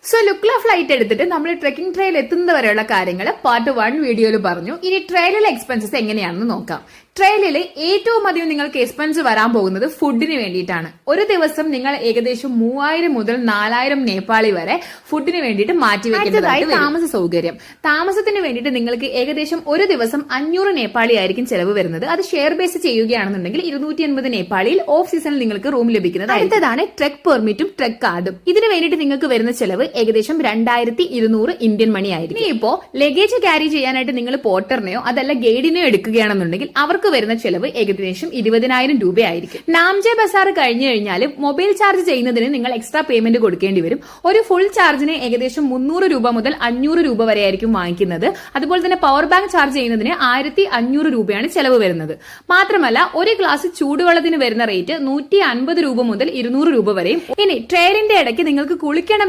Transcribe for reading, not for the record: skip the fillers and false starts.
So Lukla flight എടുത്തിട്ട് നമ്മൾ trekking trail എത്തുന്നത് വരെയുള്ള കാര്യങ്ങൾ പാർട്ട് 1 വീഡിയോയിൽ പറഞ്ഞു. ഇനി ട്രെയിലിലെ എക്സ്പെൻസസ് എങ്ങനെയാണെന്ന് നോക്കാം. ട്രെയിലിൽ ഏറ്റവും അധികം നിങ്ങൾക്ക് എക്സ്പെൻസ് വരാൻ പോകുന്നത് ഫുഡിന് വേണ്ടിയിട്ടാണ്. ഒരു ദിവസം നിങ്ങൾ ഏകദേശം 3000 മുതൽ 4000 നേപ്പാളി വരെ ഫുഡിന് വേണ്ടിയിട്ട് മാറ്റിവെക്കുന്നതായി താമസ സൗകര്യം. താമസത്തിന് വേണ്ടിയിട്ട് നിങ്ങൾക്ക് ഏകദേശം ഒരു ദിവസം 500 നേപ്പാളി ആയിരിക്കും ചെലവ് വരുന്നത്. അത് ഷെയർ ബേസ് ചെയ്യുകയാണെന്നുണ്ടെങ്കിൽ 280 നേപ്പാളിയിൽ ഓഫ് സീസണിൽ നിങ്ങൾക്ക് റൂം ലഭിക്കുന്നത്. അടുത്തതാണ് ട്രെക്ക് പെർമിറ്റും ട്രെക്ക് കാർഡും. ഇതിന് വേണ്ടിയിട്ട് നിങ്ങൾക്ക് വരുന്ന ചെലവ് ഏകദേശം 2200 ഇന്ത്യൻ മണി ആയിരിക്കും. ഇനിയിപ്പോ ലഗേജ് ക്യാരി ചെയ്യാനായിട്ട് നിങ്ങൾ പോർട്ടറിനെയോ അതല്ല ഗൈഡിനെയോ എടുക്കുകയാണെന്നുണ്ടെങ്കിൽ അവർക്ക് വരുന്ന ചെലവ് ഏകദേശം 20,000 രൂപയായിരിക്കും. നാംജെ ബസാർ കഴിഞ്ഞു കഴിഞ്ഞാൽ മൊബൈൽ ചാർജ് ചെയ്യുന്നതിന് നിങ്ങൾ എക്സ്ട്രാ പേയ്മെന്റ് കൊടുക്കേണ്ടി വരും. ഒരു ഫുൾ ചാർജിന് ഏകദേശം 300 രൂപ മുതൽ 500 രൂപ വരെ ആയിരിക്കും വാങ്ങിക്കുന്നത്. അതുപോലെ തന്നെ പവർ ബാങ്ക് ചാർജ് ചെയ്യുന്നതിന് 1500 രൂപയാണ് ചെലവ് വരുന്നത്. മാത്രമല്ല ഒരു ഗ്ലാസ് ചൂടുവെള്ളത്തിന് വരുന്ന റേറ്റ് 150 രൂപ മുതൽ 200 രൂപ വരെയും. ഇനി ട്രെയിനിന്റെ ഇടയ്ക്ക് നിങ്ങൾക്ക് കുളിക്കണം